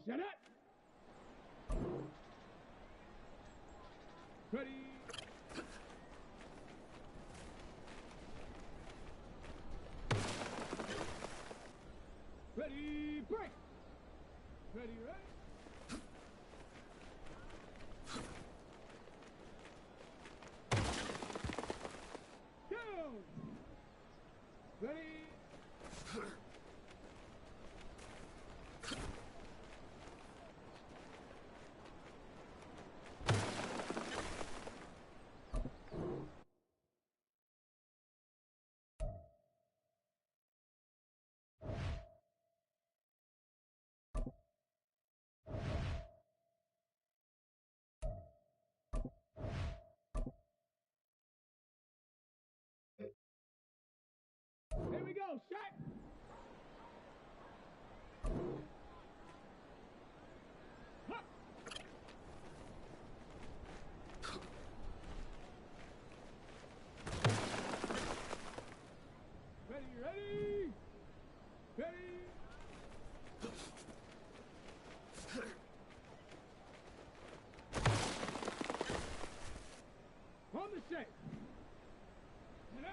Set it. Ready. Ready, break. Ready, ready. Down. Ready. Here we go, shot! Huh. Ready, ready! Ready! On the set! And up!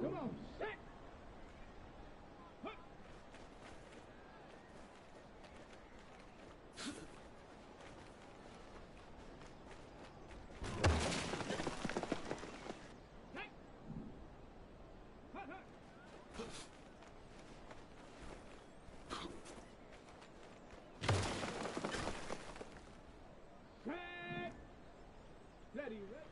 Come on, set! Huh. Set! Huh, huh. Set! Ready, ready.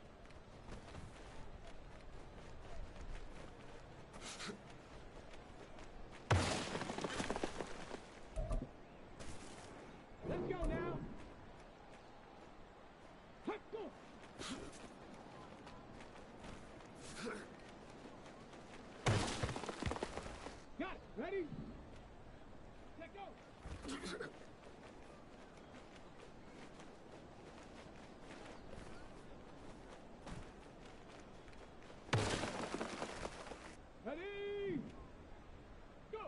Let's go now. Hut, go. Got it. Ready? Let go. Ready? Go.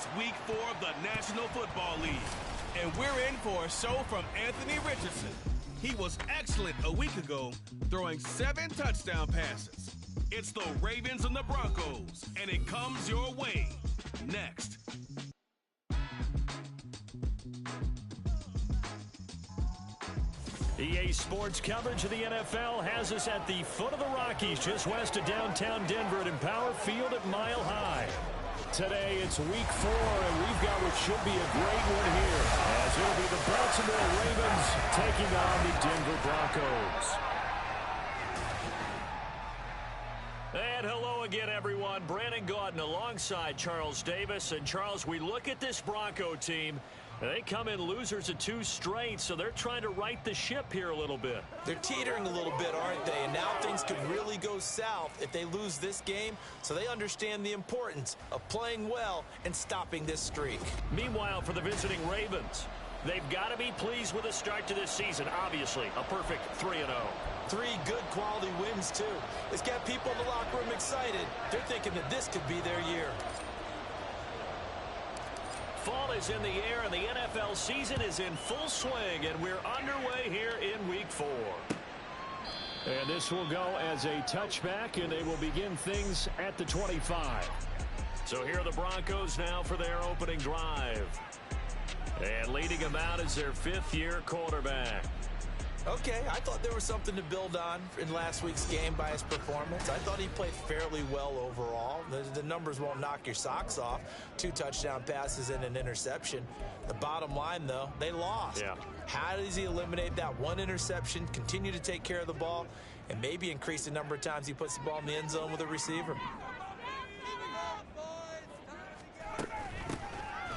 It's Week 4 of the National Football League, and we're in for a show from Anthony Richardson. He was excellent a week ago, throwing 7 touchdown passes. It's the Ravens and the Broncos, and it comes your way next. EA Sports coverage of the NFL has us at the foot of the Rockies, just west of downtown Denver at Empower Field at Mile High. Today, it's Week 4, and we've got what should be a great one here, as it'll be the Baltimore Ravens taking on the Denver Broncos. And hello again, everyone. Brandon Gaudin alongside Charles Davis. And, Charles, we look at this Bronco team. They come in losers of 2 straight, so they're trying to right the ship here a little bit. They're teetering a little bit, aren't they? And now things could really go south if they lose this game, so they understand the importance of playing well and stopping this streak. Meanwhile, for the visiting Ravens, they've got to be pleased with the start to this season. Obviously, a perfect 3-0. 3 good quality wins, too. It's got people in the locker room excited. They're thinking that this could be their year. Fall is in the air, and the NFL season is in full swing, and we're underway here in Week 4. And this will go as a touchback, and they will begin things at the 25. So here are the Broncos now for their opening drive. And leading them out is their 5th-year quarterback. Okay, I thought there was something to build on in last week's game by his performance. I thought he played fairly well overall. The numbers won't knock your socks off. 2 touchdown passes and an interception. The bottom line, though, they lost. Yeah. How does he eliminate that 1 interception, continue to take care of the ball, and maybe increase the number of times he puts the ball in the end zone with a receiver?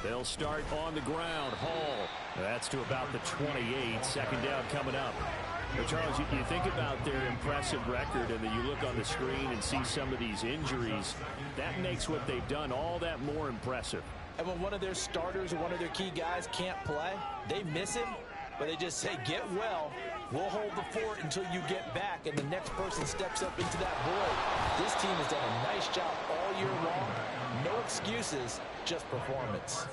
They'll start on the ground. Hall. That's to about the 28. 2nd down coming up. But Charles, you think about their impressive record, and then you look on the screen and see some of these injuries. That makes what they've done all that more impressive. And when one of their starters or one of their key guys can't play, they miss him, but they just say, get well. We'll hold the fort until you get back, and the next person steps up into that void. This team has done a nice job all year long. No excuses, just performance.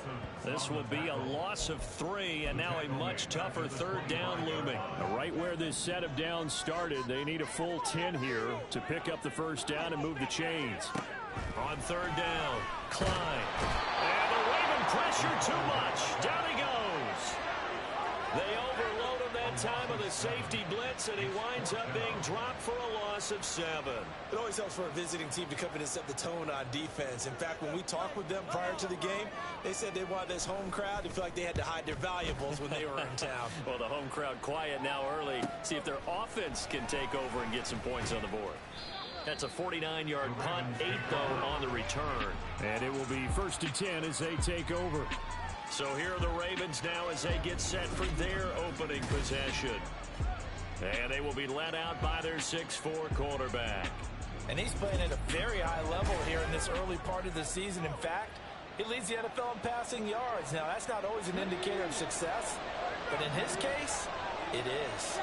This will be a loss of 3, and now a much tougher 3rd down looming. Right where this set of downs started, they need a full 10 here to pick up the 1st down and move the chains. On 3rd down, Klein. And the Raven pressure too much. Down he goes. They overload him that time with a safety blitz, and he winds up being dropped for a loss of 7. It always helps for a visiting team to come in and set the tone on defense. In fact, when we talked with them prior to the game, they said they wanted this home crowd to feel like they had to hide their valuables when they were in town. Well, the home crowd quiet now early. See if their offense can take over and get some points on the board. That's a 49-yard punt, 8, though, on the return. And it will be 1st and 10 as they take over. So here are the Ravens now as they get set for their opening possession. And they will be led out by their 6'4 quarterback. And he's playing at a very high level here in this early part of the season. In fact, he leads the NFL in passing yards. Now, that's not always an indicator of success, but in his case, it is.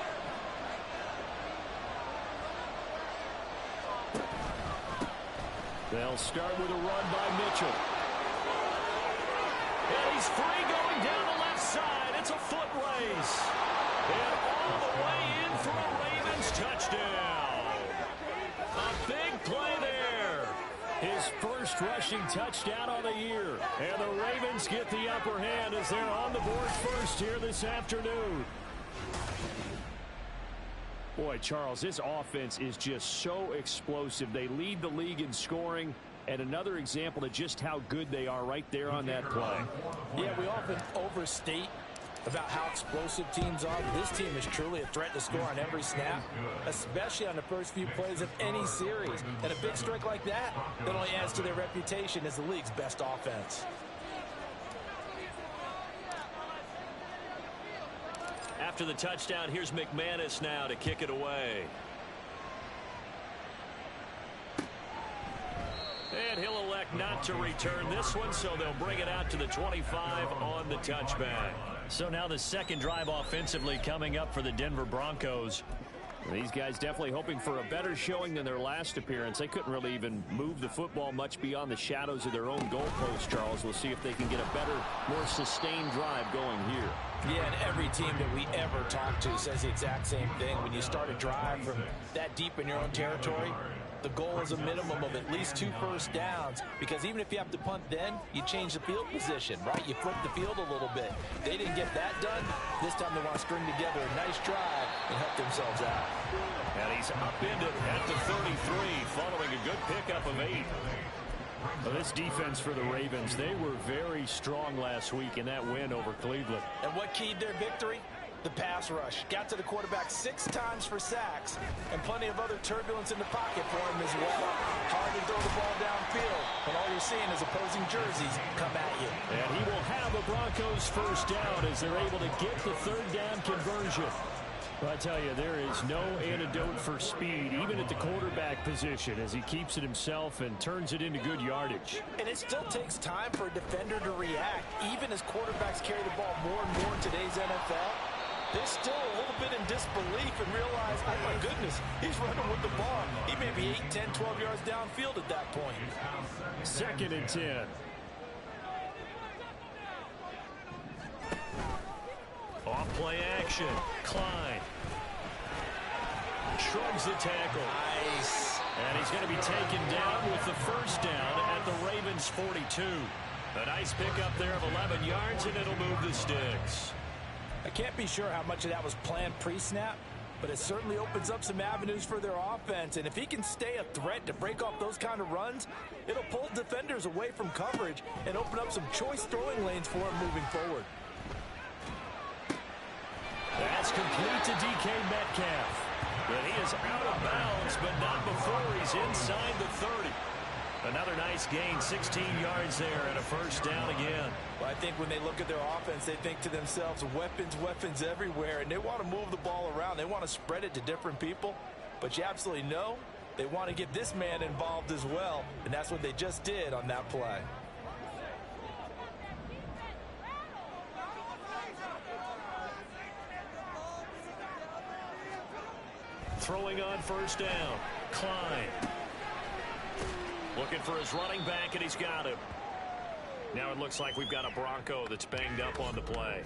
They'll start with a run by Mitchell. And he's free going down the left side. It's a foot race. And all the way in for a Ravens touchdown. A big play there. His first rushing touchdown on the year. And the Ravens get the upper hand as they're on the board first here this afternoon. Boy, Charles, this offense is just so explosive. They lead the league in scoring, and another example of just how good they are right there on that play. Yeah, we often overstate about how explosive teams are. This team is truly a threat to score on every snap, especially on the first few plays of any series. And a big strike like that only adds to their reputation as the league's best offense. After the touchdown, here's McManus now to kick it away. And he'll elect not to return this one, so they'll bring it out to the 25 on the touchback. So now the 2nd drive offensively coming up for the Denver Broncos. These guys definitely hoping for a better showing than their last appearance. They couldn't really even move the football much beyond the shadows of their own goalpost, Charles. We'll see if they can get a better, more sustained drive going here. Yeah, and every team that we ever talk to says the exact same thing. When you start a drive from that deep in your own territory, the goal is a minimum of at least 2 first downs, because even if you have to punt then, you change the field position, right? You flip the field a little bit. They didn't get that done. This time they want to string together a nice drive and help themselves out. And he's upended at the 33 following a good pickup of 8. Well, this defense for the Ravens, they were very strong last week in that win over Cleveland. And what keyed their victory? The pass rush. Got to the quarterback 6 times for sacks, and plenty of other turbulence in the pocket for him as well. Hard to throw the ball downfield, and all you're seeing is opposing jerseys come at you. And he will have a Broncos first down as they're able to get the 3rd down conversion. Well, I tell you, there is no antidote for speed, even at the quarterback position, as he keeps it himself and turns it into good yardage. And it still takes time for a defender to react, even as quarterbacks carry the ball more and more in today's NFL. They're still a little bit in disbelief and realize, oh my goodness, he's running with the ball. He may be 8, 10, 12 yards downfield at that point. 2nd and 10. Off play action. Klein shrugs the tackle. Nice. And he's going to be taken down with the first down at the Ravens 42. A nice pickup there of 11 yards, and it'll move the sticks. I can't be sure how much of that was planned pre-snap, but it certainly opens up some avenues for their offense. And if he can stay a threat to break off those kind of runs, it'll pull defenders away from coverage and open up some choice throwing lanes for him moving forward. That's complete to DK Metcalf. But he is out of bounds, but not before he's inside the 30. Another nice gain, 16 yards there, and a first down again. Well, I think when they look at their offense, they think to themselves, weapons, weapons everywhere, and they want to move the ball around. They want to spread it to different people, but you absolutely know they want to get this man involved as well, and that's what they just did on that play. Throwing on first down, Klein. Looking for his running back, and he's got him. Now it looks like we've got a Bronco that's banged up on the play.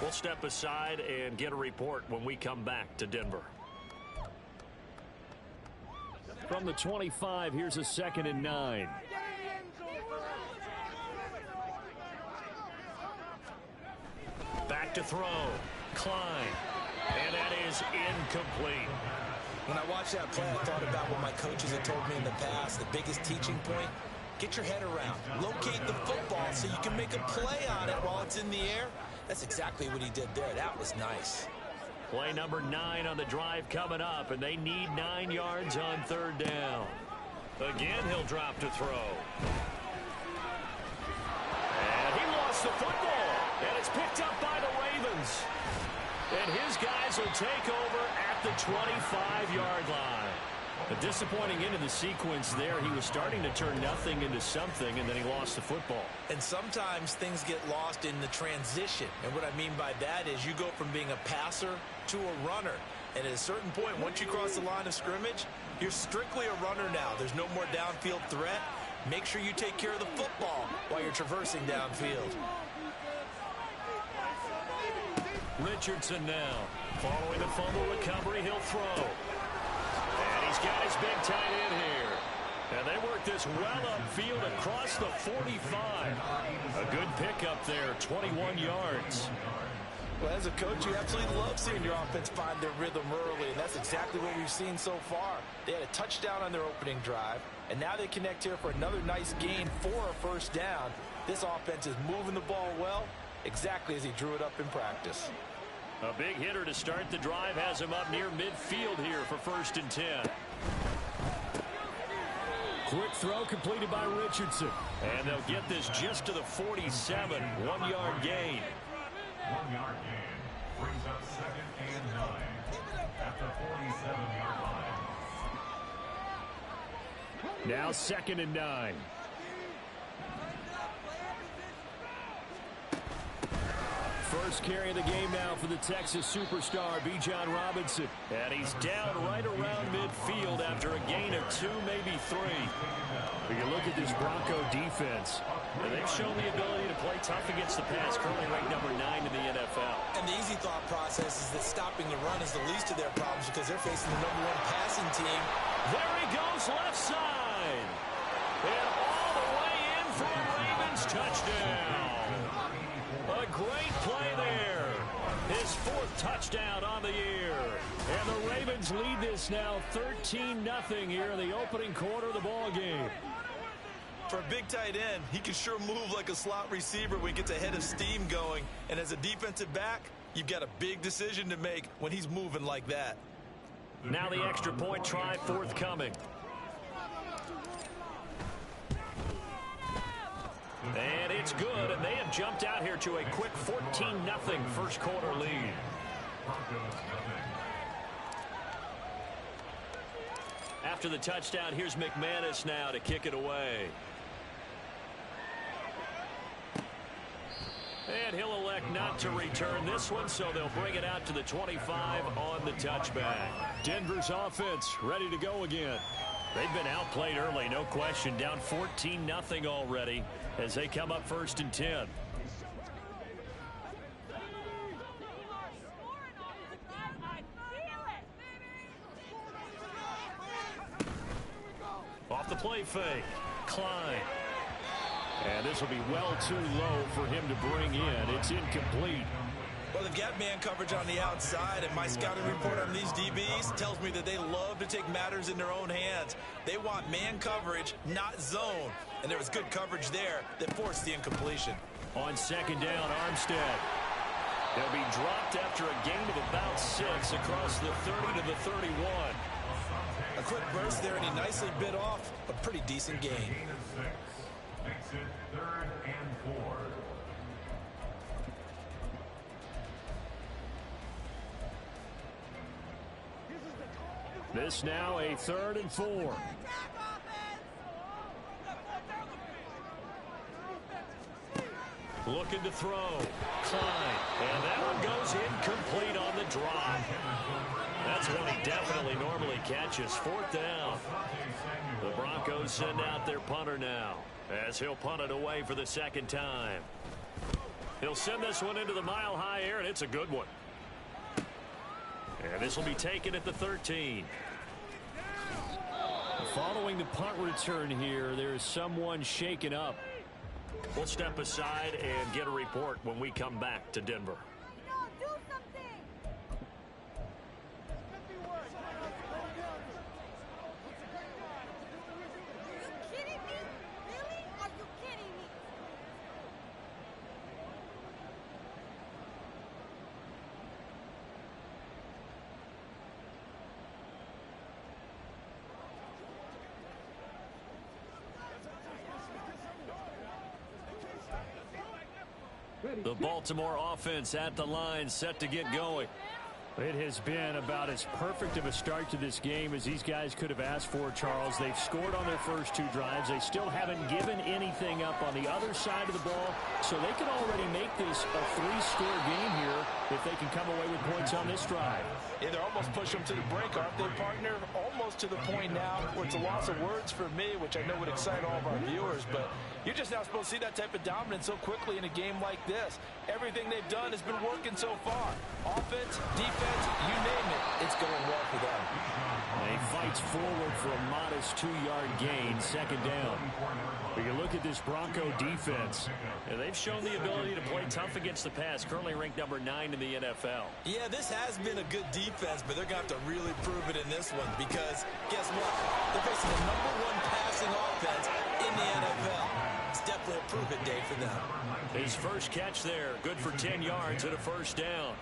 We'll step aside and get a report when we come back to Denver. From the 25, here's a 2nd and 9. Back to throw, Klein. And that is incomplete. When I watched that play, I thought about what my coaches had told me in the past. The biggest teaching point, get your head around. Locate the football so you can make a play on it while it's in the air. That's exactly what he did there. That was nice. Play number 9 on the drive coming up, and they need 9 yards on 3rd down. Again, he'll drop to throw. And he lost the football, and it's picked up by the Ravens. And his guys will take over at the 25-yard line. A disappointing end of the sequence there. He was starting to turn nothing into something, and then he lost the football. And sometimes things get lost in the transition. And what I mean by that is you go from being a passer to a runner. And at a certain point, once you cross the line of scrimmage, you're strictly a runner now. There's no more downfield threat. Make sure you take care of the football while you're traversing downfield. Richardson now. Following the fumble recovery, he'll throw. And he's got his big tight end here. And they work this well upfield across the 45. A good pickup there, 21 yards. Well, as a coach, you absolutely love seeing your offense find their rhythm early, and that's exactly what we've seen so far. They had a touchdown on their opening drive, and now they connect here for another nice gain for a first down. This offense is moving the ball well, exactly as he drew it up in practice. A big hitter to start the drive has him up near midfield here for 1st and 10. Quick throw completed by Richardson. And they'll get this just to the 47. 1-yard gain. 1-yard gain brings up 2nd and 9 at the 47-yard line. Now 2nd and 9. first carry of the game now for the Texas superstar, Bijan Robinson. And he's down right around midfield after a gain of 2, maybe 3. We can look at this Bronco defense. And they've shown the ability to play tough against the pass, currently ranked number 9 in the NFL. And the easy thought process is that stopping the run is the least of their problems because they're facing the #1 passing team. There he goes, left side. And all the way in for a Ravens touchdown. A great play there. His 4th touchdown on the year. And the Ravens lead this now 13-0 here in the opening quarter of the ball game. For a big tight end, he can sure move like a slot receiver when he gets a head of steam going. And as a defensive back, you've got a big decision to make when he's moving like that. Now the extra point try forthcoming. And it's good, and they have jumped out here to a quick 14-0 first quarter lead. After the touchdown, here's McManus now to kick it away. And he'll elect not to return this one, so they'll bring it out to the 25 on the touchback. Denver's offense ready to go again. They've been outplayed early, no question. Down 14-0 already as they come up 1st and 10. Off the play fake. Klein. And this will be well too low for him to bring in. It's incomplete. Well, they've got man coverage on the outside, and my scouting report on these DBs tells me that they love to take matters in their own hands. They want man coverage, not zone. And there was good coverage there that forced the incompletion. On 2nd down, Armstead. They'll be dropped after a gain of about 6 across the 30 to the 31. A quick burst there, and he nicely bit off a pretty decent gain. Makes it 3rd and 4. This now a 3rd and 4. Looking to throw. Klein. And that one goes incomplete on the drop. That's one he definitely normally catches. 4th down. The Broncos send out their punter now, as he'll punt it away for the 2nd time. He'll send this one into the mile-high air, and it's a good one. And this will be taken at the 13. Following the punt return here, there's someone shaken up. We'll step aside and get a report when we come back to Denver. The Baltimore offense at the line, set to get going. It has been about as perfect of a start to this game as these guys could have asked for, Charles. They've scored on their first 2 drives. They still haven't given anything up on the other side of the ball, so they can already make this a 3-score game here if they can come away with points on this drive. Yeah, they're almost pushing them to the brink, aren't they, partner? Almost to the point now where it's a loss of words for me, which I know would excite all of our viewers, but you're just not supposed to see that type of dominance so quickly in a game like this. Everything they've done has been working so far. Offense, defense, you name it, it's going well for them. And he fights forward for a modest 2-yard gain, 2nd down. We can look at this Bronco defense. And they've shown the ability to play tough against the pass, currently ranked number 9 in the NFL. Yeah, this has been a good defense, but they're going to have to really prove it in this one because, guess what? They're facing the #1 passing offense in the NFL. It's definitely a prove-it day for them. His first catch there, good for 10 yards and a 1st down.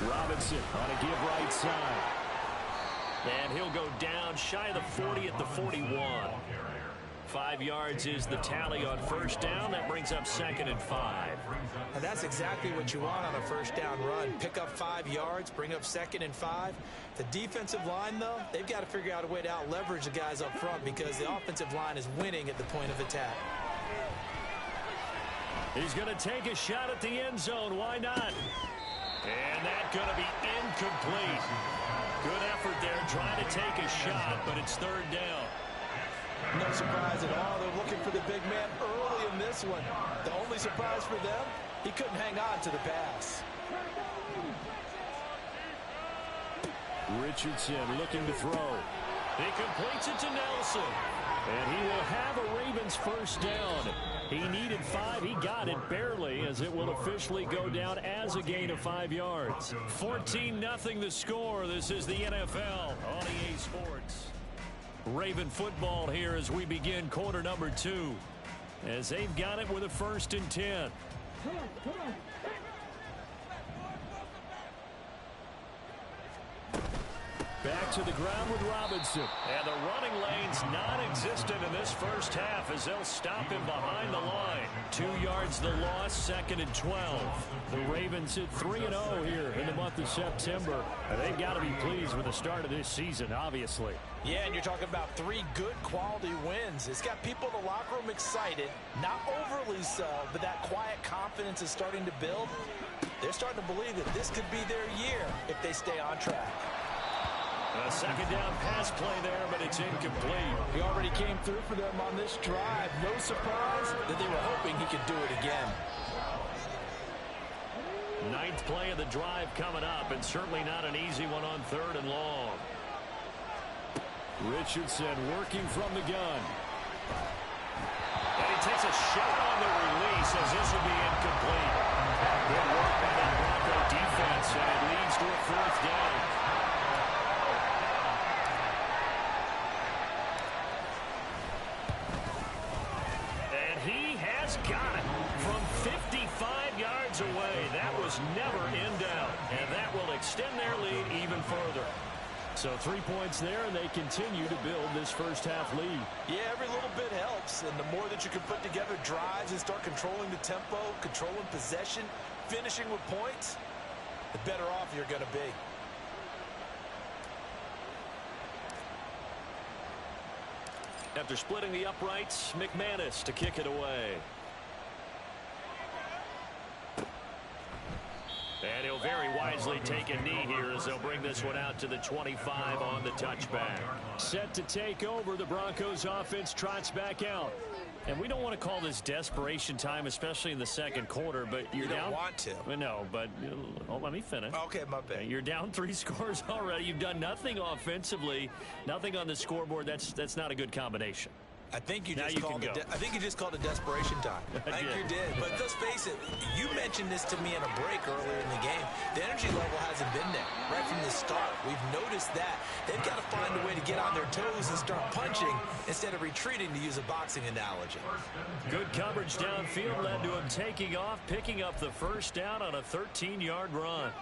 Robinson on a give right side. And he'll go down shy of the 40 at the 41. 5 yards is the tally on first down. That brings up 2nd and 5. And that's exactly what you want on a first down run. Pick up 5 yards, bring up 2nd and 5. The defensive line, though, they've got to figure out a way to out-leverage the guys up front because the offensive line is winning at the point of attack. He's going to take a shot at the end zone. Why not? And that's going to be incomplete. Good effort there trying to take a shot, but it's 3rd down. No surprise at all. They're looking for the big man early in this one. The only surprise for them, he couldn't hang on to the pass. Richardson looking to throw. He completes it to Nelson. And he will have a Ravens first down. He needed 5. He got it barely as it will officially go down as a gain of 5 yards. 14-0 the score. This is the NFL on EA Sports. Raven football here as we begin quarter number 2. As they've got it with a 1st and 10. Back to the ground with Robinson. And the running lane's non-existent in this first half as they'll stop him behind the line. 2 yards the loss, 2nd and 12. The Ravens hit 3-0 here in the month of September. And they've got to be pleased with the start of this season, obviously. Yeah, and you're talking about 3 good quality wins. It's got people in the locker room excited, not overly so, but that quiet confidence is starting to build. They're starting to believe that this could be their year if they stay on track. A 2nd down pass play there, but it's incomplete. He already came through for them on this drive. No surprise that they were hoping he could do it again. 9th play of the drive coming up, and certainly not an easy one on 3rd and long. Richardson working from the gun. And he takes a shot on the release as this will be incomplete. Good work by that Bronco defense, and it leads to a 4th down. Got it from 55 yards away. That was never in doubt, and that will extend their lead even further. So 3 points there, and they continue to build this first half lead. Yeah, every little bit helps, and the more that you can put together drives and start controlling the tempo, controlling possession, finishing with points, the better off you're going to be. After splitting the uprights, McManus to kick it away. And he'll very wisely take a knee here as they'll bring this one out to the 25 on the touchback. Set to take over, the Broncos offense trots back out. And we don't want to call this desperation time, especially in the 2nd quarter, but you're down. You don't want to. No, but let me finish. Okay, my bad. You're down 3 scores already. You've done nothing offensively, nothing on the scoreboard. That's not a good combination. I think you just called it desperation time. I think you did. But let's face it, you mentioned this to me in a break earlier in the game. The energy level hasn't been there right from the start. We've noticed that. They've got to find a way to get on their toes and start punching instead of retreating, to use a boxing analogy. Good coverage downfield led to him taking off, picking up the first down on a 13-yard run.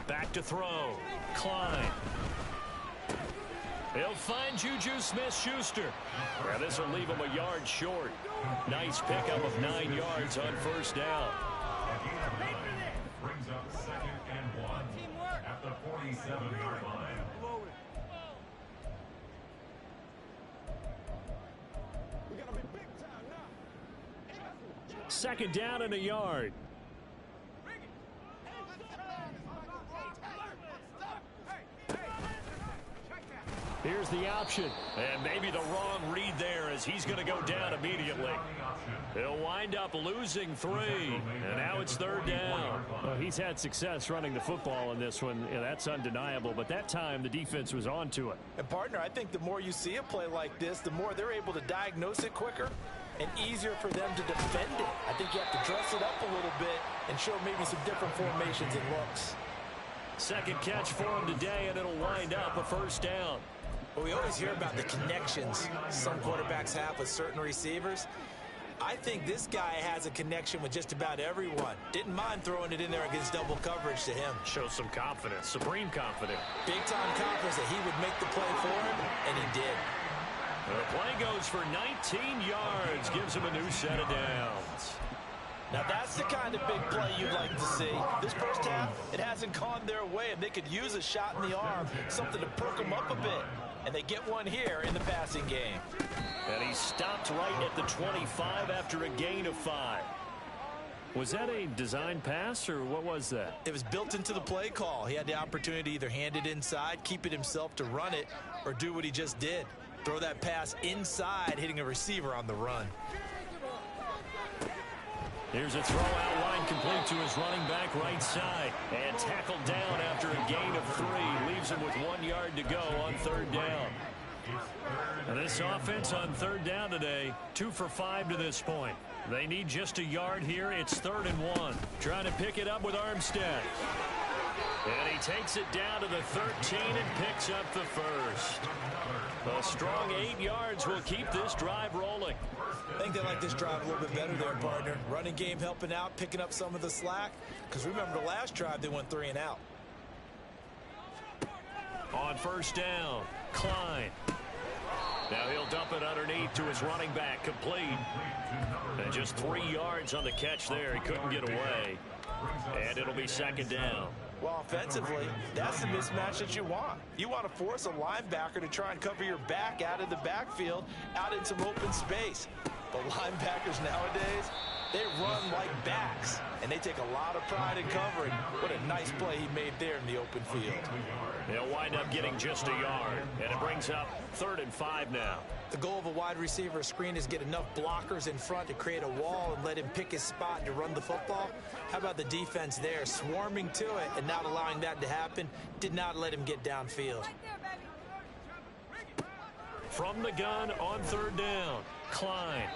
Back to throw. Klein. He'll find Juju Smith-Schuster. Well, this will leave him a yard short. Nice pickup of 9 yards on first down. Brings up 2nd and 1 at the 47-yard line. Second down and a yard. Here's the option. And maybe the wrong read there as he's going to go down immediately. He'll wind up losing 3. And now it's 3rd down. Well, he's had success running the football in this one. Yeah, that's undeniable. But that time, the defense was on to it. And, partner, I think the more you see a play like this, the more they're able to diagnose it quicker and easier for them to defend it. I think you have to dress it up a little bit and show maybe some different formations and looks. Second catch for him today, and it'll wind up a first down. Well, we always hear about the connections some quarterbacks have with certain receivers. I think this guy has a connection with just about everyone. Didn't mind throwing it in there against double coverage to him. Shows some confidence, supreme confidence. Big-time confidence that he would make the play for him, and he did. The play goes for 19 yards, gives him a new set of downs. Now that's the kind of big play you'd like to see. This first half, it hasn't gone their way, and they could use a shot in the arm, something to perk them up a bit. And they get one here in the passing game. And he stopped right at the 25 after a gain of 5. Was that a design pass, or what was that? It was built into the play call. He had the opportunity to either hand it inside, keep it himself to run it, or do what he just did. Throw that pass inside, hitting a receiver on the run. Here's a throw out line complete to his running back right side. And tackled down after a gain of 3. Leaves him with 1 yard to go on third down. And this offense on third down today, 2 for 5 to this point. They need just a yard here. It's 3rd and 1. Trying to pick it up with Armstead. And he takes it down to the 13 and picks up the first. A strong 8 yards will keep this drive rolling. I think they like this drive a little bit better there, partner. Running game helping out, picking up some of the slack. Because remember the last drive, they went 3 and out. On first down, Klein. Now he'll dump it underneath to his running back, complete. And just 3 yards on the catch there. He couldn't get away. And it'll be 2nd down. Well, offensively, that's the mismatch that you want. You want to force a linebacker to try and cover your back out of the backfield, out in some open space. But linebackers nowadays, they run like backs, and they take a lot of pride in covering. What a nice play he made there in the open field. They'll wind up getting just a yard, and it brings up 3rd and 5 now. The goal of a wide receiver screen is get enough blockers in front to create a wall and let him pick his spot to run the football. How about the defense there, swarming to it and not allowing that to happen? Did not let him get downfield. From the gun on 3rd down, Klein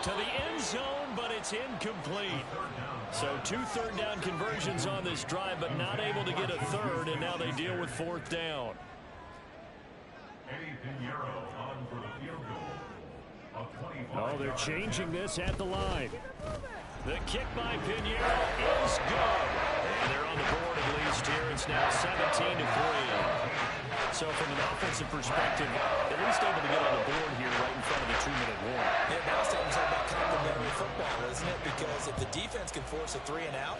to the end zone, but it's incomplete. So 2 third down conversions on this drive, but not able to get a 3rd, and now they deal with 4th down. Oh, they're changing this at the line. The kick by Pinheiro is good. And they're on the board at least here. It's now 17-3. So from an offensive perspective, at least able to get on the board here right in front of the 2-minute warning. Yeah, now it's talking about complementary football, isn't it? Because if the defense can force a 3 and out,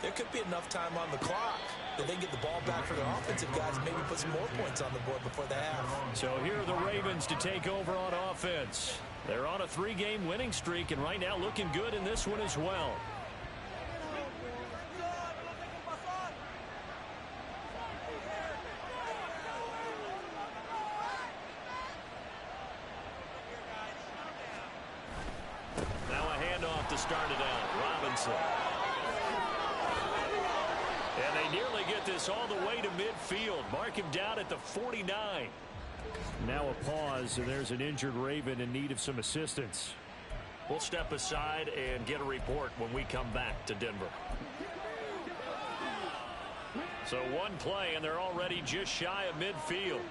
there could be enough time on the clock that they can get the ball back for their offensive guys and maybe put some more points on the board before the half. So here are the Ravens to take over on offense. They're on a 3-game winning streak, and right now looking good in this one as well. Now a handoff to start it out. Robinson. And they nearly get this all the way to midfield. Mark him down at the 49. Now a pause, and there's an injured Raven in need of some assistance. We'll step aside and get a report when we come back to Denver. So 1 play, and they're already just shy of midfield.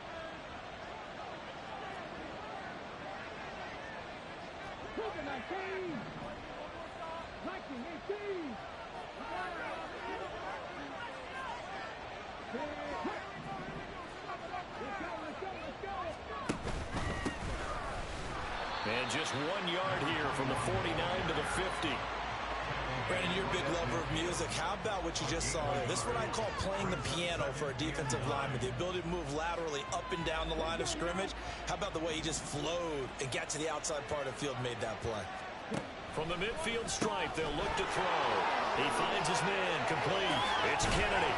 And just 1 yard here from the 49 to the 50. Brandon, you're a big lover of music. How about what you just saw there? This is what I call playing the piano for a defensive lineman. The ability to move laterally up and down the line of scrimmage. How about the way he just flowed and got to the outside part of the field and made that play? From the midfield stripe, they'll look to throw. He finds his man, complete. It's Kennedy.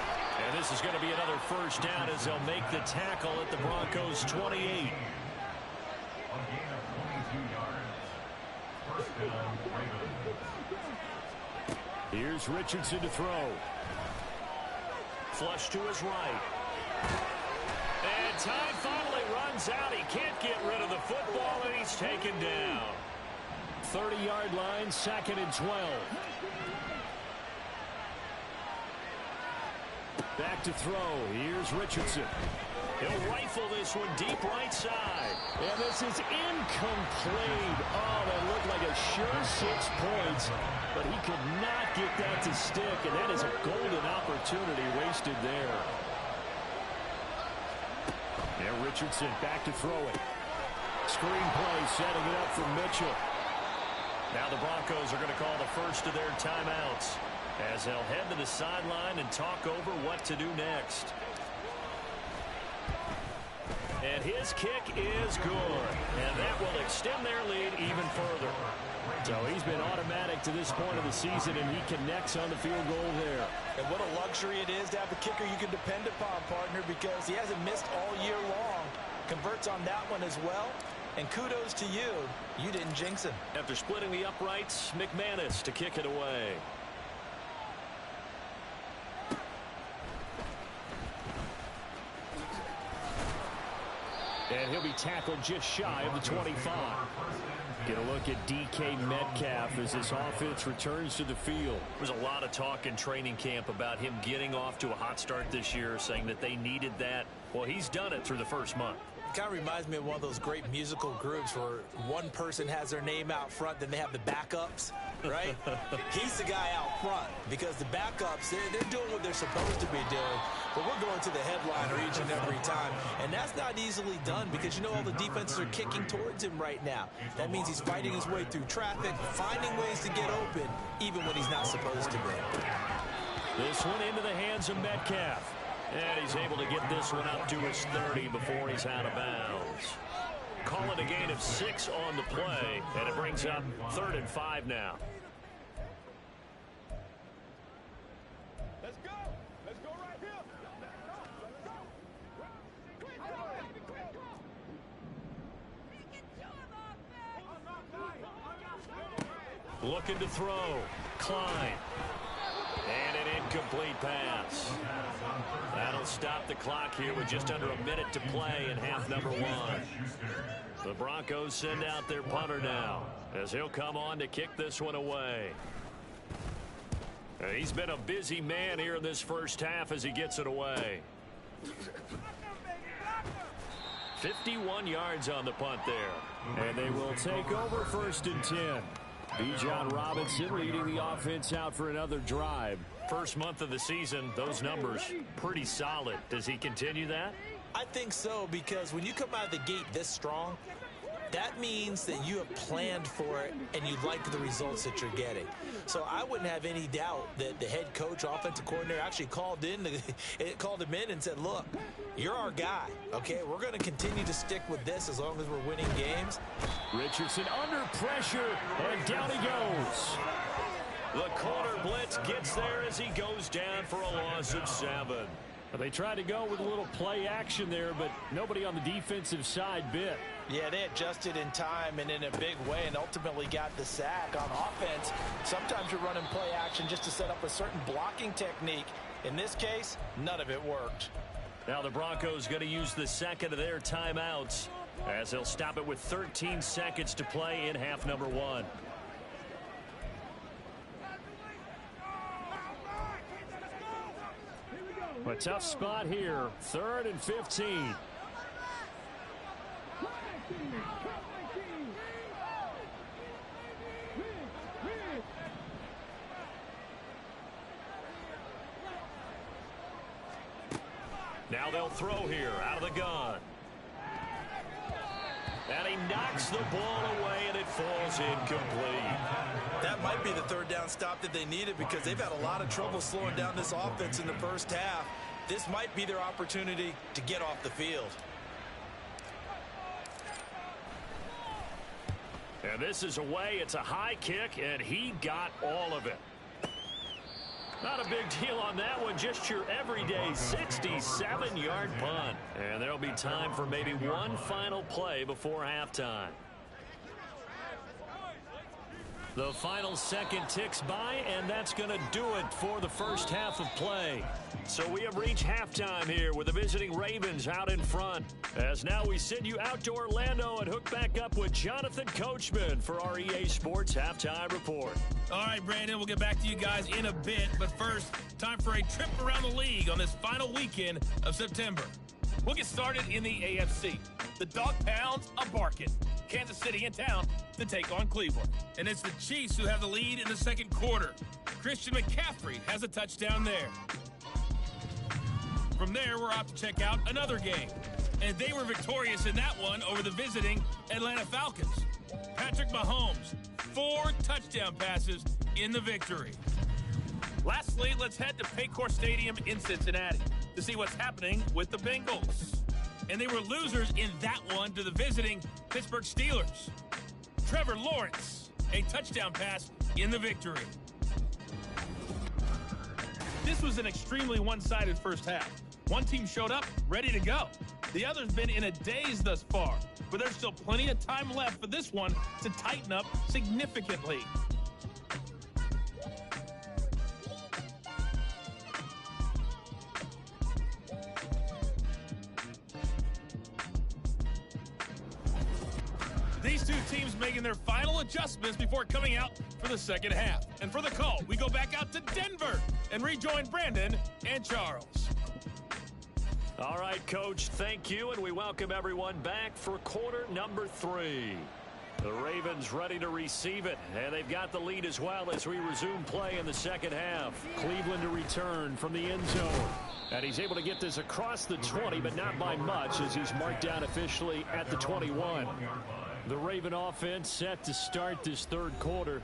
And this is going to be another first down as they'll make the tackle at the Broncos' 28. Here's Richardson to throw. Flush to his right. And time finally runs out. He can't get rid of the football, and he's taken down. 30-yard line, 2nd and 12. Back to throw. Here's Richardson. He'll rifle this one deep right side. And this is incomplete. Oh, that looked like a sure 6 points, but he could not get that to stick, and that is a golden opportunity wasted there. And Richardson back to throw it. Screen play setting it up for Mitchell. Now the Broncos are going to call the first of their timeouts as they'll head to the sideline and talk over what to do next. And his kick is good, and that will extend their lead even further. So he's been automatic to this point of the season, and he connects on the field goal there. And what a luxury it is to have a kicker you can depend upon, partner, because he hasn't missed all year long. Converts on that one as well. And kudos to you. You didn't jinx him. After splitting the uprights, McManus to kick it away. And he'll be tackled just shy of the 25. Get a look at DK Metcalf as this offense returns to the field. There's a lot of talk in training camp about him getting off to a hot start this year, saying that they needed that. Well, he's done it through the first month. Kind of reminds me of one of those great musical groups where one person has their name out front, then they have the backups, right? He's the guy out front because the backups, they're doing what they're supposed to be doing, but we're going to the headliner each and every time, and that's not easily done because, you know, all the defenses are kicking towards him right now. That means he's fighting his way through traffic, finding ways to get open, even when he's not supposed to be. This one into the hands of Metcalf. And he's able to get this one up to his 30 before he's out of bounds. Call it a gain of 6 on the play, and it brings up 3rd and 5 now. Let's go. Let's go right here. Looking to throw. Klein. And an incomplete pass. That'll stop the clock here with just under a minute to play in half number 1. The Broncos send out their punter now as he'll come on to kick this one away. He's been a busy man here in this first half as he gets it away. 51 yards on the punt there. And they will take over 1st and 10. Bijan Robinson leading the offense out for another drive. First month of the season, those numbers pretty solid. Does he continue that? I think so, because when you come out of the gate this strong, that means that you have planned for it and you like the results that you're getting. So I wouldn't have any doubt that the head coach, offensive coordinator, actually called him in and said, look, you're our guy, okay? We're going to continue to stick with this as long as we're winning games. Richardson under pressure, and down he goes. The corner blitz gets there as he goes down for a loss of 7. They tried to go with a little play action there, but nobody on the defensive side bit. Yeah, they adjusted in time and in a big way and ultimately got the sack. On offense, sometimes you're running play action just to set up a certain blocking technique. In this case, none of it worked. Now the Broncos going to use the second of their timeouts as they'll stop it with 13 seconds to play in half number 1. A tough spot here. 3rd and 15. Now they'll throw here out of the gun. And he knocks the ball away, and it falls incomplete. That might be the 3rd down stop that they needed because they've had a lot of trouble slowing down this offense in the first half. This might be their opportunity to get off the field. And this is away. It's a high kick, and he got all of it. Not a big deal on that one. Just your everyday 67-yard punt. And there'll be time for maybe one final play before halftime. The final second ticks by, and that's going to do it for the first half of play. So we have reached halftime here with the visiting Ravens out in front. As now we send you out to Orlando and hook back up with Jonathan Coachman for our EA Sports Halftime Report. All right, Brandon, we'll get back to you guys in a bit. But first, time for a trip around the league on this final weekend of September. We'll get started in the AFC. The Dog Pounds are barking. Kansas City in town to take on Cleveland. And it's the Chiefs who have the lead in the second quarter. Christian McCaffrey has a touchdown there. From there, we're off to check out another game. And they were victorious in that one over the visiting Atlanta Falcons. Patrick Mahomes, 4 touchdown passes in the victory. Lastly, let's head to Paycor Stadium in Cincinnati to see what's happening with the Bengals. And they were losers in that one to the visiting Pittsburgh Steelers. Trevor Lawrence, a touchdown pass in the victory. This was an extremely one-sided first half. One team showed up ready to go. The other's been in a daze thus far, but there's still plenty of time left for this one to tighten up significantly. These two teams making their final adjustments before coming out for the second half. And for the call, we go back out to Denver and rejoin Brandon and Charles. All right, Coach, thank you, and we welcome everyone back for quarter number 3. The Ravens ready to receive it, and they've got the lead as well as we resume play in the second half. Cleveland to return from the end zone. And he's able to get this across the 20, but not by much as he's marked down officially at the 21. The Raven offense set to start this third quarter.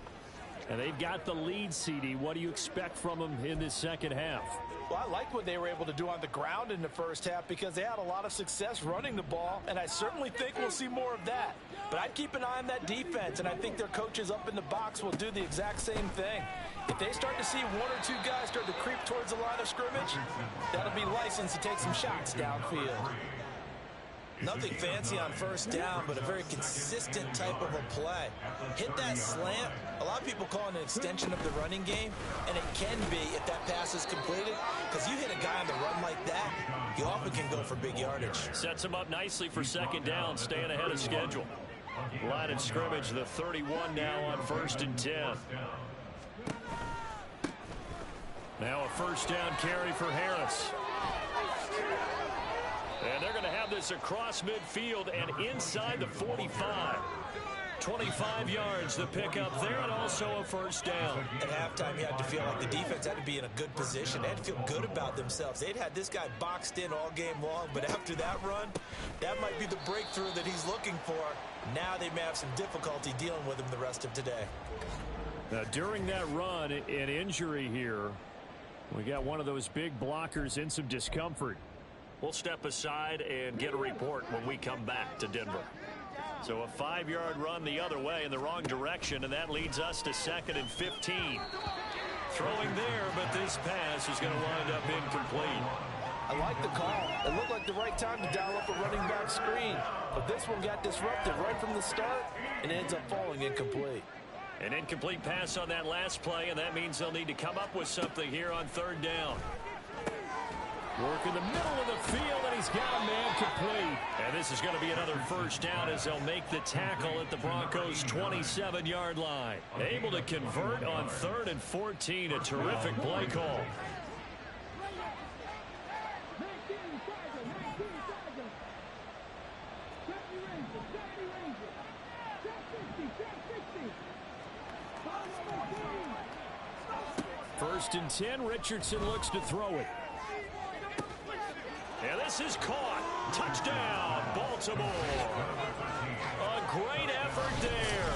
And they've got the lead, CD. What do you expect from them in this second half? Well, I like what they were able to do on the ground in the first half because they had a lot of success running the ball, and I certainly think we'll see more of that. But I'd keep an eye on that defense, and I think their coaches up in the box will do the exact same thing. If they start to see 1 or 2 guys start to creep towards the line of scrimmage, that'll be license to take some shots downfield. Nothing fancy on first down, but a very consistent type of a play. Hit that slant. A lot of people call it an extension of the running game, and it can be if that pass is completed, because you hit a guy on the run like that, you often can go for big yardage. Sets him up nicely for second down, staying ahead of schedule. Line of scrimmage, the 31 now on 1st and 10. Now a first down carry for Harris. And they're going to have this across midfield and inside the 45. 25 yards the pickup there, and also a first down. At halftime, you had to feel like the defense had to be in a good position. They had to feel good about themselves. They'd had this guy boxed in all game long, but after that run, that might be the breakthrough that he's looking for. Now they may have some difficulty dealing with him the rest of today. Now, during that run, an injury here. We got one of those big blockers in some discomfort. We'll step aside and get a report when we come back to Denver. So a 5-yard run the other way in the wrong direction, and that leads us to 2nd and 15. Throwing there, but this pass is going to wind up incomplete. I like the call. It looked like the right time to dial up a running back screen. But this one got disrupted right from the start and ends up falling incomplete. An incomplete pass on that last play, and that means they'll need to come up with something here on 3rd down. Work in the middle of the field, and he's got a man complete. And this is going to be another first down as they'll make the tackle at the Broncos' 27-yard line. Able to convert on 3rd and 14, a terrific play call. First and 10, Richardson looks to throw it. And this is caught. Touchdown, Baltimore. A great effort there.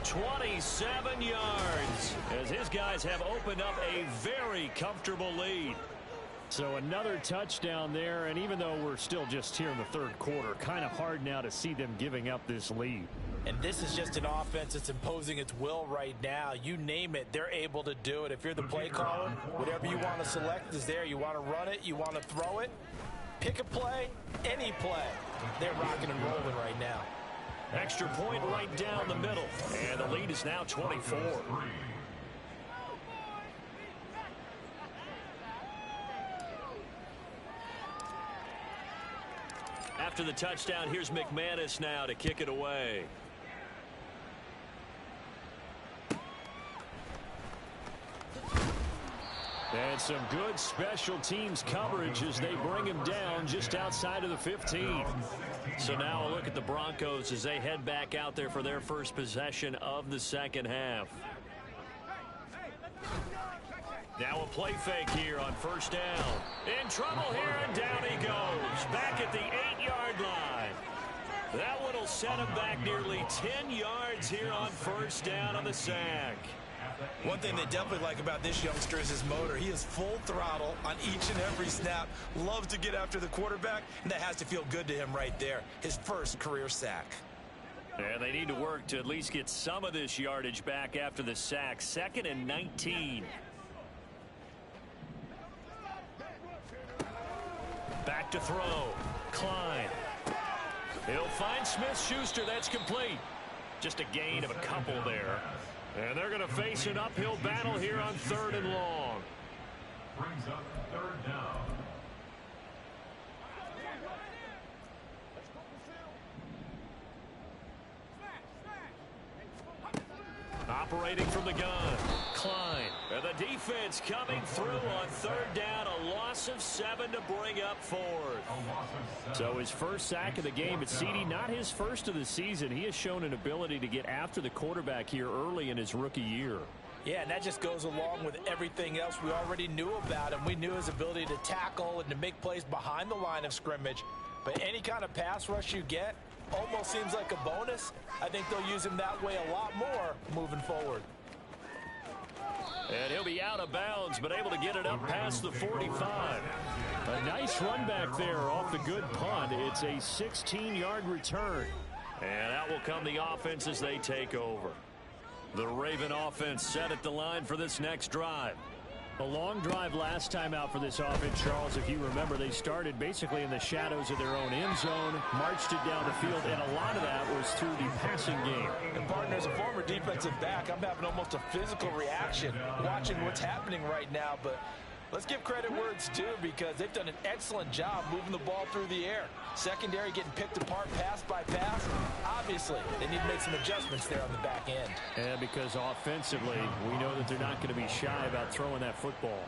27 yards as his guys have opened up a very comfortable lead. So another touchdown there, and even though we're still just here in the 3rd quarter, kind of hard now to see them giving up this lead. And this is just an offense that's imposing its will right now. You name it, they're able to do it. If you're the play caller, whatever you want to select is there. You want to run it, you want to throw it. Pick a play, any play. They're rocking and rolling right now. Extra point right down the middle. And the lead is now 24. After the touchdown, here's McManus now to kick it away. And some good special teams coverage as they bring him down just outside of the 15. So now a look at the Broncos as they head back out there for their first possession of the second half. Now a play fake here on first down. In trouble here, and down he goes. Back at the 8-yard line. That one will set him back nearly 10 yards here on first down on the sack. One thing they definitely like about this youngster is his motor. He is full throttle on each and every snap. Loves to get after the quarterback, and that has to feel good to him right there. His first career sack. And they need to work to at least get some of this yardage back after the sack. 2nd and 19. Back to throw. Klein. He'll find Smith-Schuster. That's complete. Just a gain of a couple there. And they're going to face an uphill battle here on 3rd and long. Brings up 3rd down. Operating from the gun. Klein. And the defense coming through on 3rd down. A loss of 7 to bring up 4th. So his first sack of the game at CD, not his first of the season. He has shown an ability to get after the quarterback here early in his rookie year. Yeah, and that just goes along with everything else we already knew about him. We knew his ability to tackle and to make plays behind the line of scrimmage. But any kind of pass rush you get almost seems like a bonus. I think they'll use him that way a lot more moving forward. And he'll be out of bounds, but able to get it up past the 45. A nice run back there off the good punt. It's a 16-yard return. And out will come the offense as they take over. The Raven offense set at the line for this next drive. A long drive last time out for this offense, Charles. If you remember, they started basically in the shadows of their own end zone, marched it down the field, and a lot of that was through the passing game. And partner, as a former defensive back, I'm having almost a physical reaction watching what's happening right now. But let's give credit where it's due, because they've done an excellent job moving the ball through the air. Secondary getting picked apart pass by pass. Obviously, they need to make some adjustments there on the back end. And because offensively, we know that they're not going to be shy about throwing that football.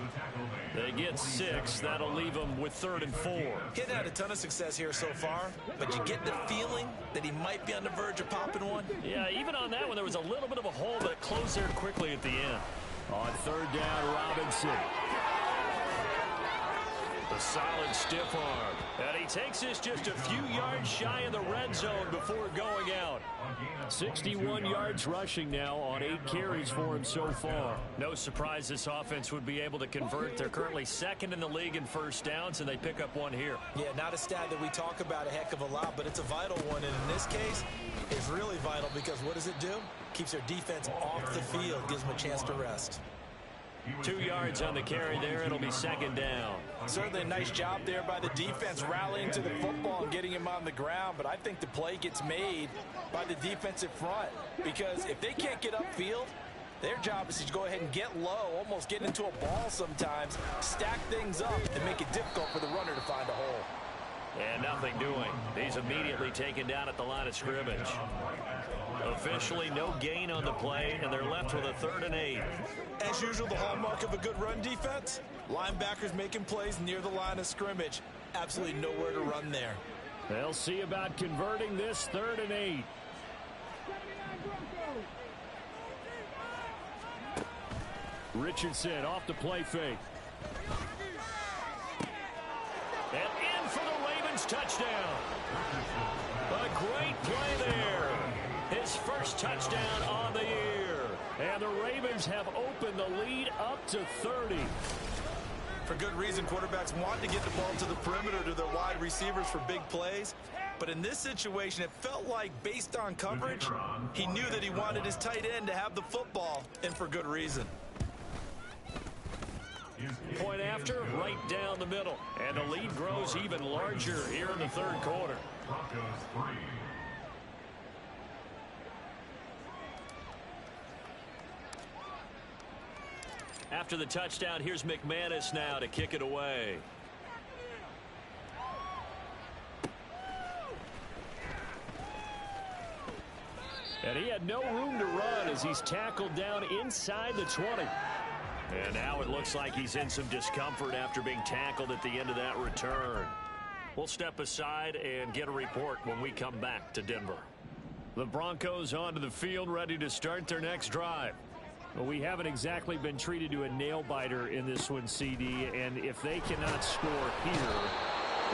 They get 6. That'll leave them with 3rd and 4. He hasn't had a ton of success here so far, but you get the feeling that he might be on the verge of popping one. Yeah, even on that one, there was a little bit of a hole, but it closed there quickly at the end. On 3rd down, Robinson. A solid stiff arm. And he takes this just a few yards shy of the red zone before going out. 61 yards rushing now on 8 carries for him so far. No surprise this offense would be able to convert. They're currently 2nd in the league in first downs, and they pick up 1 here. Yeah, not a stat that we talk about a heck of a lot, but it's a vital one. And in this case, it's really vital because what does it do? Keeps their defense off the field, gives them a chance to rest. 2 yards on the carry there. It'll be 2nd down. Certainly a nice job there by the defense rallying to the football and getting him on the ground, but I think the play gets made by the defensive front, because if they can't get upfield, their job is to go ahead and get low, almost get into a ball sometimes, stack things up, and make it difficult for the runner to find a hole. And nothing doing. He's immediately taken down at the line of scrimmage. Officially no gain on the play, and they're left with a 3rd and 8. As usual, the hallmark of a good run defense, linebackers making plays near the line of scrimmage. Absolutely nowhere to run there. They'll see about converting this 3rd and 8. Richardson off the play fake. And in for the Ravens touchdown. A great play there. His first touchdown on the year. And the Ravens have opened the lead up to 30. For good reason, quarterbacks want to get the ball to the perimeter to their wide receivers for big plays. But in this situation, it felt like, based on coverage, he knew that he wanted his tight end to have the football, and for good reason. Point after, right down the middle. And the lead grows even larger here in the 3rd quarter. Broncos 3. After the touchdown, here's McManus now to kick it away. And he had no room to run as he's tackled down inside the 20. And now it looks like he's in some discomfort after being tackled at the end of that return. We'll step aside and get a report when we come back to Denver. The Broncos onto the field, ready to start their next drive. Well, we haven't exactly been treated to a nail-biter in this one, CD, and if they cannot score here,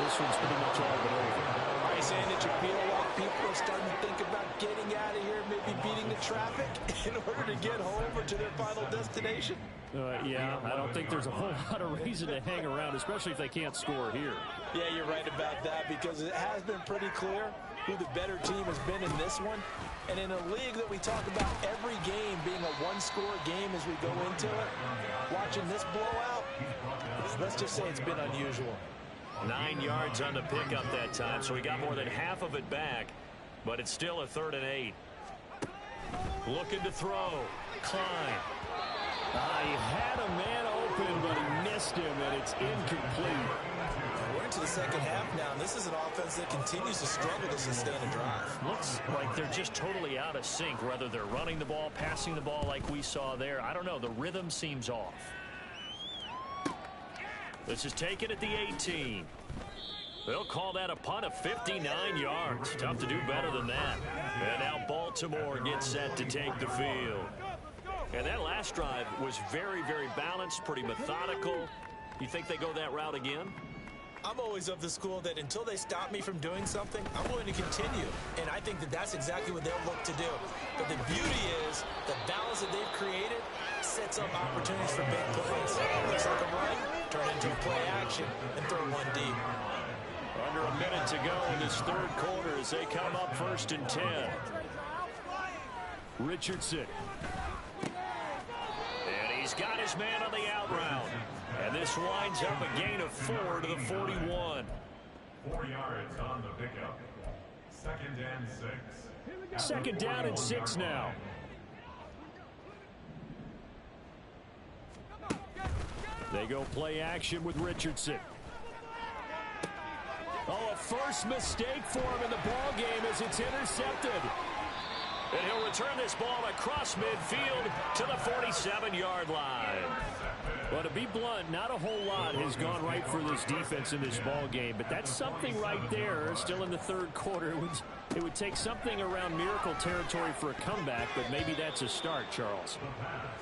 this one's pretty much all but over. Are you saying that you feel like people are starting to think about getting out of here, maybe beating the traffic in order to get home or to their final destination? Yeah, I don't think there's a whole lot of reason to hang around, especially if they can't score here. Yeah, you're right about that, because it has been pretty clear who the better team has been in this one. And in a league that we talk about every game being a one-score game as we go into it, watching this blowout, let's just say it's been unusual. 9 yards on the pickup that time, so he got more than half of it back, but it's still a 3rd and 8. Looking to throw. Klein. He had a man open, but he missed him, and it's incomplete. We're into the second half now, and this is an offense that continues to struggle to sustain a drive. Looks like they're just totally out of sync, whether they're running the ball, passing the ball like we saw there. I don't know. The rhythm seems off. This is taken at the 18. They'll call that a punt of 59 yards. Tough to do better than that. And now Baltimore gets set to take the field. And that last drive was very, very balanced, pretty methodical. You think they go that route again? I'm always of the school that until they stop me from doing something, I'm going to continue. And I think that that's exactly what they'll look to do. But the beauty is the balance that they've created sets up opportunities for big plays. Looks like a run, turn into a play action, and throw one deep. Under a minute to go in this 3rd quarter as they come up 1st and 10. Richardson. And he's got his man on the out route. And this winds up a gain of 4 to the 41. 4 yards on the pickup. 2nd and 6. 2nd down and 6 now. They go play action with Richardson. Oh, a first mistake for him in the ball game as it's intercepted. And he'll return this ball across midfield to the 47-yard line. Well, to be blunt, not a whole lot has gone right for this defense in this ball game, but that's something right there. Still in the 3rd quarter, it would take something around miracle territory for a comeback, but maybe that's a start, Charles.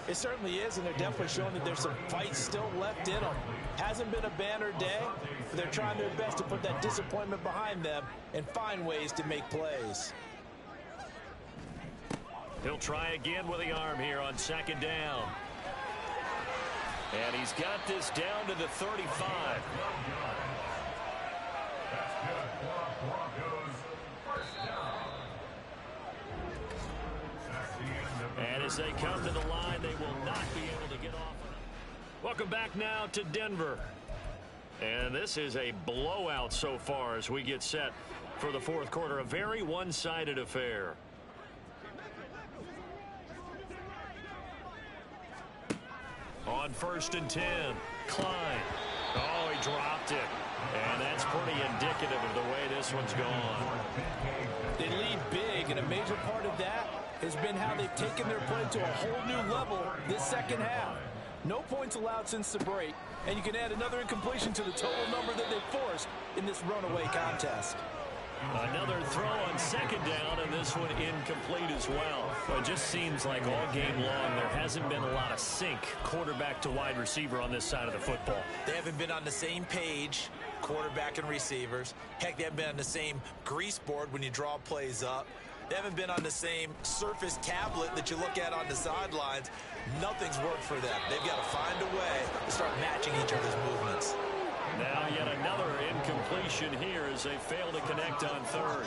It certainly is, and they're definitely showing that there's some fight still left in them. Hasn't been a banner day, but they're trying their best to put that disappointment behind them and find ways to make plays. He'll try again with the arm here on 2nd down. And he's got this down to the 35. And as they come to the line, they will not be able to get off. Welcome back now to Denver. And this is a blowout so far as we get set for the 4th quarter. A very one-sided affair. On 1st and 10, Klein. Oh, he dropped it. And that's pretty indicative of the way this one's gone. They lead big, and a major part of that has been how they've taken their play to a whole new level this 2nd half. No points allowed since the break, and you can add another incompletion to the total number that they forced in this runaway contest. Another throw on 2nd down, and this one incomplete as well. Well, it just seems like all game long there hasn't been a lot of sync quarterback to wide receiver on this side of the football. They haven't been on the same page, quarterback and receivers. Heck, they haven't been on the same grease board when you draw plays up. They haven't been on the same Surface tablet that you look at on the sidelines. Nothing's worked for them. They've got to find a way to start matching each other's movements. Now yet another incompletion here as they fail to connect on 3rd.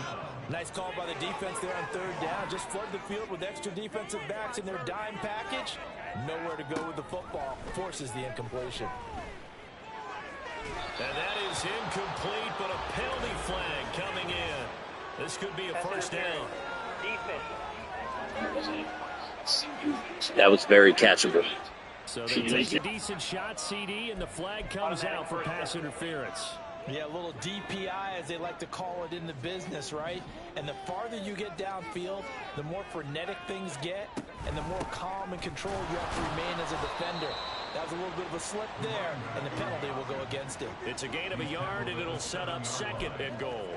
Nice call by the defense there on 3rd down. Just flood the field with extra defensive backs in their dime package. Nowhere to go with the football. Forces the incompletion. And that is incomplete, but a penalty flag coming in. This could be a 1st down. That was very catchable. So they take a decent shot, CD, and the flag comes out for pass interference. Yeah, a little DPI, as they like to call it in the business, right? And the farther you get downfield, the more frenetic things get, and the more calm and controlled you have to remain as a defender. That was a little bit of a slip there, and the penalty will go against him. It's a gain of a yard, and it'll set up 2nd and goal.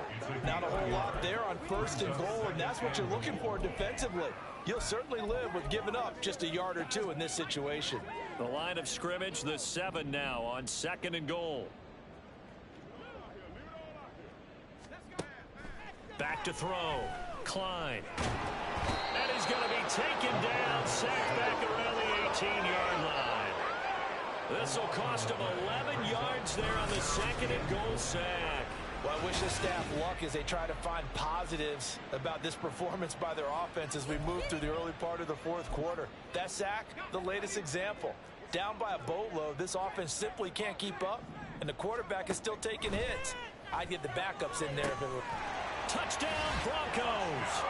Not a whole lot there on 1st and goal, and that's what you're looking for defensively. You'll certainly live with giving up just a yard or two in this situation. The line of scrimmage, the 7 now on 2nd and goal. Back to throw. Klein. And he's going to be taken down, sacked back around the 18-yard line. This will cost him 11 yards there on the 2nd and goal sack. Well, I wish the staff luck as they try to find positives about this performance by their offense as we move through the early part of the 4th quarter. That sack, the latest example. Down by a boatload, this offense simply can't keep up, and the quarterback is still taking hits. I'd get the backups in there if it were... Touchdown, Broncos!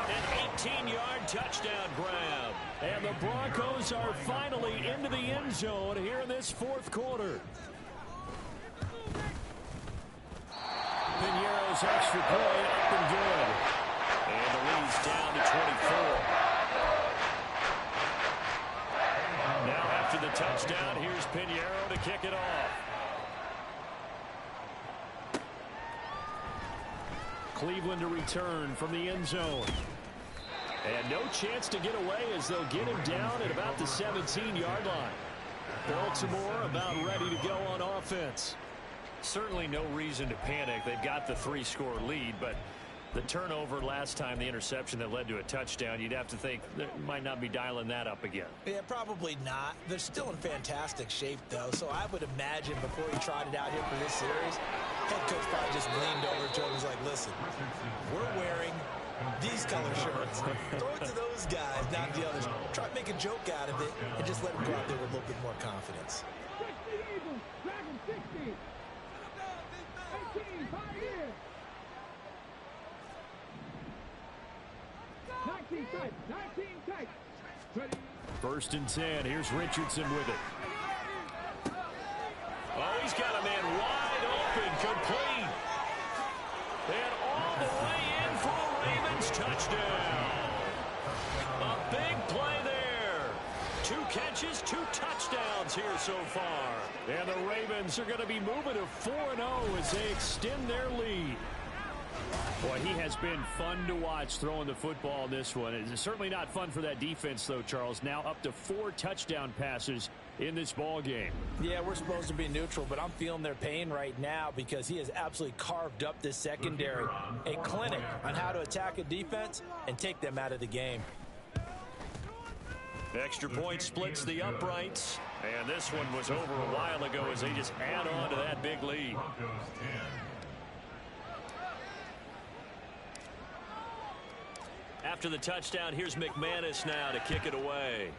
An 18-yard touchdown grab. And the Broncos are finally into the end zone here in this 4th quarter. Piñeiro's extra point up and good. And the lead's down to 24. Now after the touchdown, here's Piñeiro to kick it off. Cleveland to return from the end zone. And no chance to get away as they'll get him down at about the 17-yard line. Baltimore about ready to go on offense. Certainly no reason to panic. They've got the 3-score lead, but the turnover last time, the interception that led to a touchdown, you'd have to think they might not be dialing that up again. Yeah, probably not. They're still in fantastic shape, though, so I would imagine before he tried it out here for this series, head coach probably just leaned over to him and was like, listen, we're wearing these color shirts. Throw it to those guys, not the others. Try to make a joke out of it and just let them go out there with a little bit more confidence. 1st and 10. Here's Richardson with it. Oh, he's got a man wide open, complete. And all the way in for a Ravens touchdown. A big play there. 2 catches, 2 touchdowns here so far. And the Ravens are going to be moving to 4-0 as they extend their lead. Boy, he has been fun to watch throwing the football in this one. It's certainly not fun for that defense, though, Charles. Now up to 4 touchdown passes in this ball game. Yeah, we're supposed to be neutral, but I'm feeling their pain right now because he has absolutely carved up this secondary. A clinic on how to attack a defense and take them out of the game. Extra point splits the uprights. And this one was over a while ago as they just add on to that big lead. After the touchdown, here's McManus now to kick it away.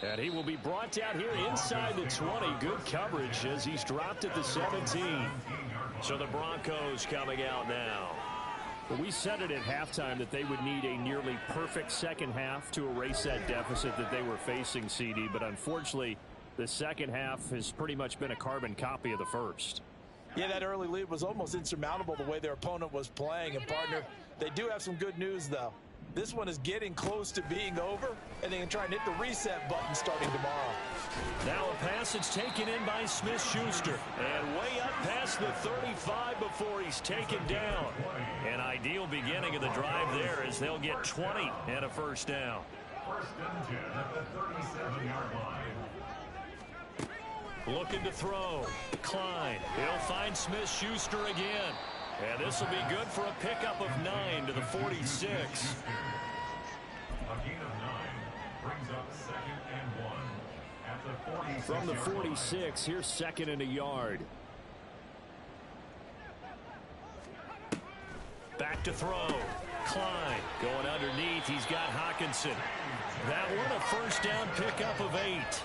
And he will be brought down here inside the 20. Good coverage as he's dropped at the 17. So the Broncos coming out now. Well, we said it at halftime that they would need a nearly perfect second half to erase that deficit that they were facing, CD. But unfortunately, the second half has pretty much been a carbon copy of the first. Yeah, that early lead was almost insurmountable the way their opponent was playing. And, partner, they do have some good news, though. This one is getting close to being over, and they can try and hit the reset button starting tomorrow. Now a passage taken in by Smith-Schuster. And way up past the 35 before he's taken down. An ideal beginning of the drive there as they'll get 20 and a first down. 1st and 10 at the 37-yard line. Looking to throw. Klein. He'll find Smith-Schuster again. And this will be good for a pickup of 9 to the 46. A gain of 9 brings up 2nd and 1 at the 46. From the 46, here's 2nd and a yard. Back to throw. Klein going underneath. He's got Hawkinson. That one a first down pickup of 8.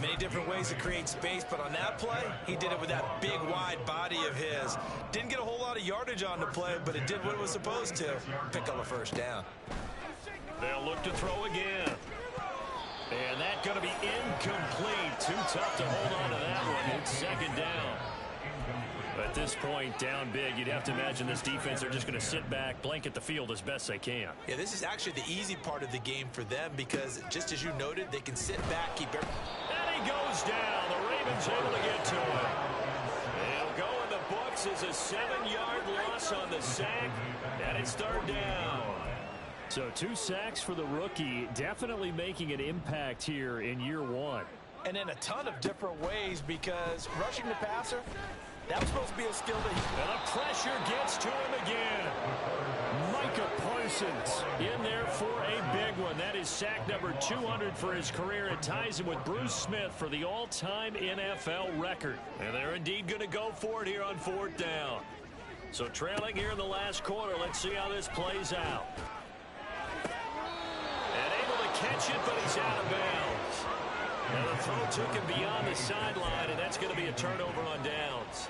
Many different ways to create space, but on that play, he did it with that big, wide body of his. Didn't get a whole lot of yardage on the play, but it did what it was supposed to. Pick up a first down. They'll look to throw again. And that's going to be incomplete. Too tough to hold on to that one. It's 2nd down. At this point, down big, you'd have to imagine this defense, they're just going to sit back, blanket the field as best they can. Yeah, this is actually the easy part of the game for them because, just as you noted, they can sit back, keep everything. And he goes down. The Ravens able to get to him. It'll go in the books as a 7-yard loss on the sack, and it's third down. So 2 sacks for the rookie, definitely making an impact here in year 1. And in a ton of different ways because rushing the passer, that was supposed to be a skill that he... And the pressure gets to him again. Micah Parsons in there for a big one. That is sack number 200 for his career. It ties him with Bruce Smith for the all-time NFL record. And they're indeed going to go for it here on 4th down. So trailing here in the last quarter. Let's see how this plays out. And able to catch it, but he's out of bounds. And the throw took him beyond the sideline, and that's going to be a turnover on downs.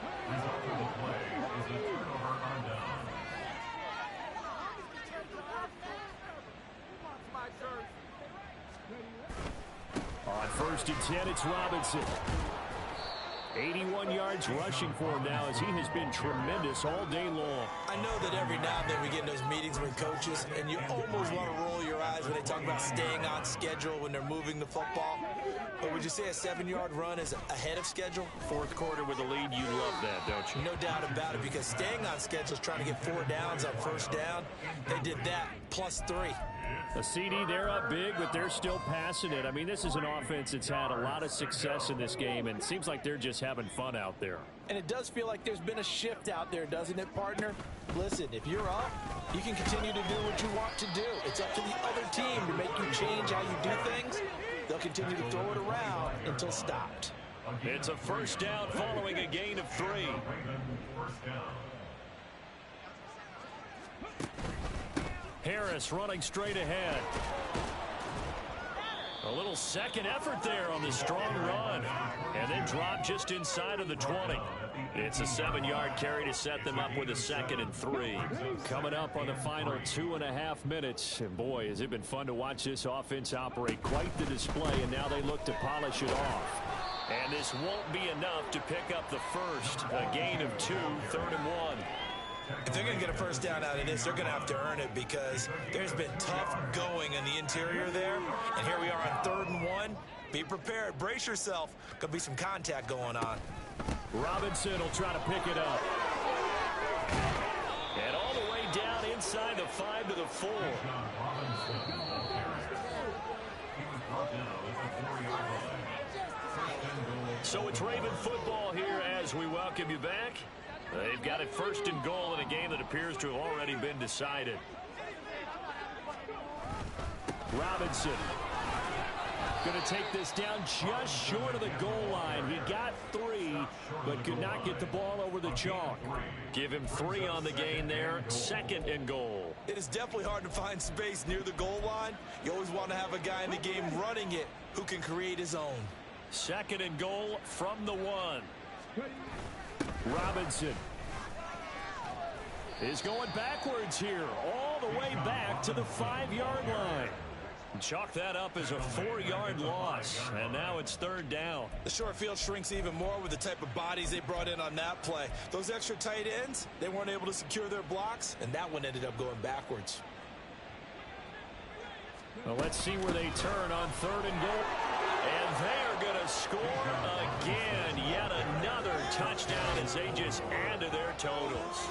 On 1st and 10, it's Robinson. 81 yards rushing for him now as he has been tremendous all day long. I know that every now and then we get in those meetings with coaches, and you almost want to roll your eyes when they talk about staying on schedule when they're moving the football. But would you say a 7-yard run is ahead of schedule? 4th quarter with a lead, you love that, don't you? No doubt about it, because staying on schedule is trying to get 4 downs on 1st down. They did that, +3. A CD, they're up big, but they're still passing it. I mean, this is an offense that's had a lot of success in this game, and it seems like they're just having fun out there. And it does feel like there's been a shift out there, doesn't it, partner? Listen, if you're up, you can continue to do what you want to do. It's up to the other team to make you change how you do things. They'll continue to throw it around until stopped. It's a 1st down following a gain of 3. Harris running straight ahead. A little second effort there on the strong run. And then drop just inside of the 20. It's a 7-yard carry to set them up with a 2nd and 3. Coming up on the final 2.5 minutes. And boy, has it been fun to watch this offense operate. Quite the display, and now they look to polish it off. And this won't be enough to pick up the first. A gain of 2, 3rd and 1. If they're going to get a 1st down out of this, they're going to have to earn it because there's been tough going in the interior there. And here we are on 3rd and 1. Be prepared. Brace yourself. Could be some contact going on. Robinson will try to pick it up. And all the way down inside the 5 to the 4. So it's Raven football here as we welcome you back. They've got it 1st and goal in a game that appears to have already been decided. Robinson going to take this down just short of the goal line. He got 3, but could not get the ball over the chalk. Give him 3 on the gain there. 2nd and goal. It is definitely hard to find space near the goal line. You always want to have a guy in the game running it who can create his own. 2nd and goal from the 1. Robinson is going backwards here, all the way back to the 5-yard line. Chalk that up as a 4-yard loss, and now it's 3rd down. The short field shrinks even more with the type of bodies they brought in on that play. Those extra tight ends, they weren't able to secure their blocks, and that one ended up going backwards. Well, let's see where they turn on 3rd and goal. And they're going to score again. Yet another touchdown as they just add to their totals.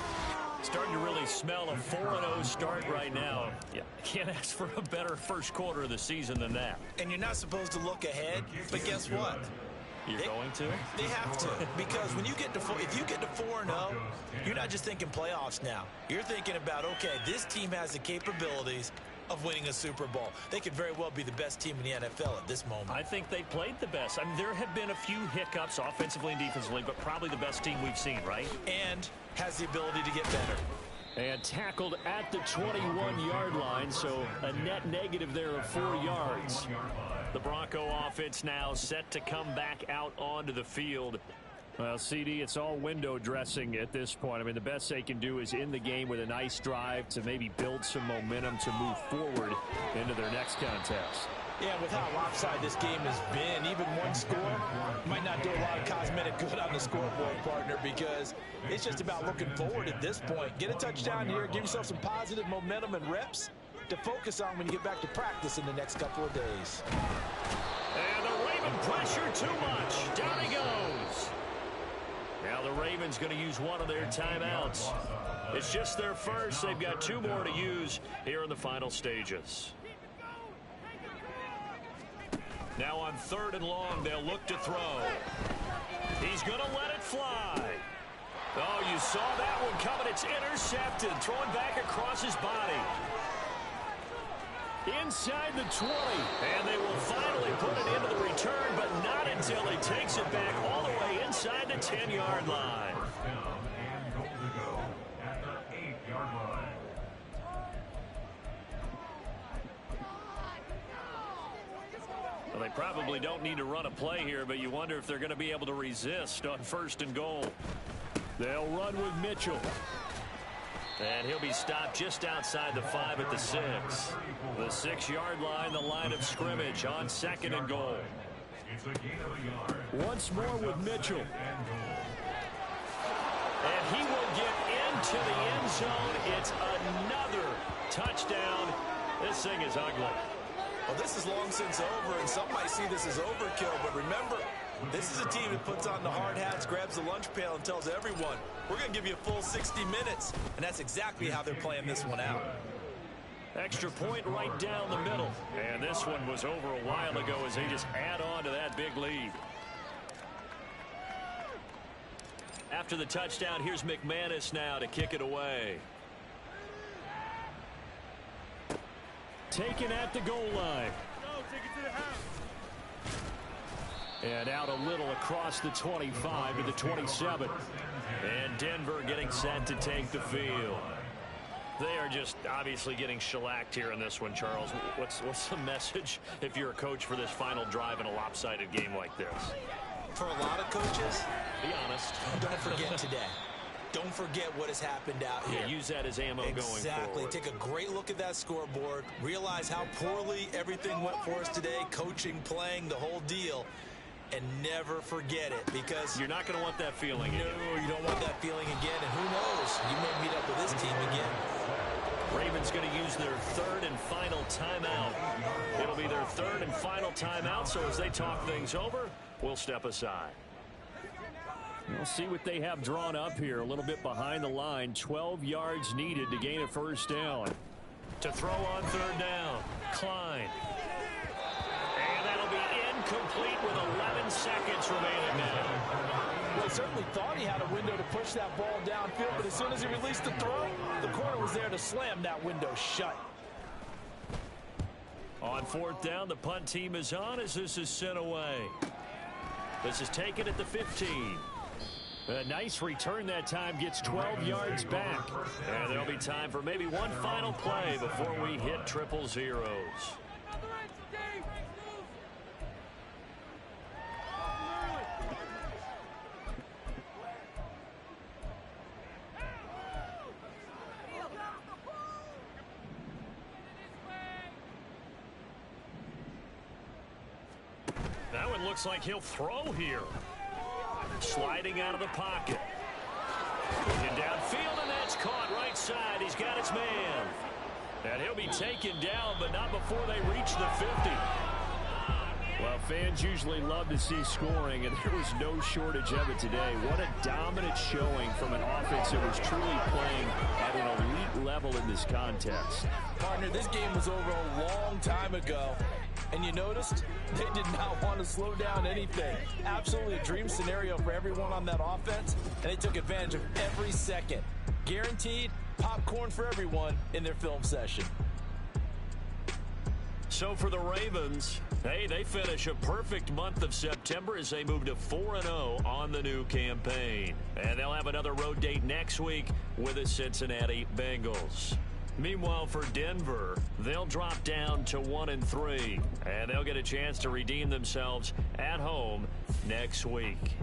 Starting to really smell a 4-0 start right now. Yeah, can't ask for a better first quarter of the season than that. And you're not supposed to look ahead, but guess what? You're going to? They have to, because when you get to if you get to 4-0, you're not just thinking playoffs now. You're thinking about, okay, this team has the capabilities of winning a Super Bowl. They could very well be the best team in the NFL at this moment. I think they played the best. I mean, there have been a few hiccups offensively and defensively, but probably the best team we've seen, right? And has the ability to get better. And tackled at the 21-yard line, so a net negative there of 4 yards. The Bronco offense now set to come back out onto the field. Well, CD, it's all window dressing at this point. I mean, the best they can do is in the game with a nice drive to maybe build some momentum to move forward into their next contest. Yeah, with how lopsided this game has been, even one score might not do a lot of cosmetic good on the scoreboard, partner, because it's just about looking forward at this point. Get a touchdown here, give yourself some positive momentum and reps to focus on when you get back to practice in the next couple of days. And the Raven pressure too much. Down he goes. Now the Ravens going to use one of their timeouts. It's just their first. They've got 2 more to use here in the final stages. Now on 3rd and long, they'll look to throw. He's going to let it fly. Oh, you saw that one coming. It's intercepted. Throwing back across his body. Inside the 20. And they will finally put it into the return, but not until he takes it back all the way inside the 10-yard line. And goal to go at the 8-yard line. Well, they probably don't need to run a play here, but you wonder if they're going to be able to resist on 1st and goal. They'll run with Mitchell. And he'll be stopped just outside the 5 at the 6. The 6-yard line, the line of scrimmage on 2nd and goal. It's a gain of a yard. Once more with Mitchell. And he will get into the end zone. It's another touchdown. This thing is ugly. Well, this is long since over, and some might see this as overkill, but remember, this is a team that puts on the hard hats, grabs the lunch pail, and tells everyone, we're going to give you a full 60 minutes, and that's exactly how they're playing this one out. Extra point right down the middle. And this one was over a while ago as they just add on to that big lead. After the touchdown, here's McManus now to kick it away. Taken at the goal line. And out a little across the 25 to the 27. And Denver getting set to take the field. They are just obviously getting shellacked here in this one, Charles. What's the message if you're a coach for this final drive in a lopsided game like this? For a lot of coaches, be honest. Don't forget today. Don't forget what has happened out here. Yeah, use that as ammo going forward. Exactly. Take a great look at that scoreboard. Realize how poorly everything went for us today. Coaching, playing, the whole deal. And never forget it, because you're not going to want that feeling again. No, you don't want that feeling again. And who knows? You may meet up with this team again. Ravens going to use their 3rd and final timeout. It'll be their 3rd and final timeout, so as they talk things over, we'll step aside. We'll see what they have drawn up here. A little bit behind the line. 12 yards needed to gain a 1st down. To throw on 3rd down. Klein. And that'll be incomplete with 11 seconds remaining now. Well, he certainly thought he had a window to push that ball downfield, but as soon as he released the throw, the corner was there to slam that window shut. On 4th down, the punt team is on as this is sent away. This is taken at the 15. A nice return that time, gets 12 yards back. And there'll be time for maybe one final play before we hit 000. That one looks like he'll throw here. Sliding out of the pocket. Looking downfield, and that's caught right side. He's got his man. And he'll be taken down, but not before they reach the 50. Well, fans usually love to see scoring, and there was no shortage of it today. What a dominant showing from an offense that was truly playing at an elite level in this contest. Partner, this game was over a long time ago. And you noticed they did not want to slow down anything. Absolutely a dream scenario for everyone on that offense, and they took advantage of every second. Guaranteed popcorn for everyone in their film session. So for the Ravens, hey, they finish a perfect month of September as they move to 4-0 on the new campaign. And they'll have another road date next week with the Cincinnati Bengals. Meanwhile, for Denver, they'll drop down to 1-3, and they'll get a chance to redeem themselves at home next week.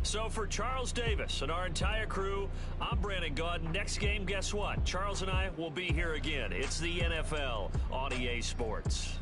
So So for Charles Davis and our entire crew, I'm Brandon Gaudin. Next game, guess what? Charles and I will be here again. It's the NFL on EA Sports.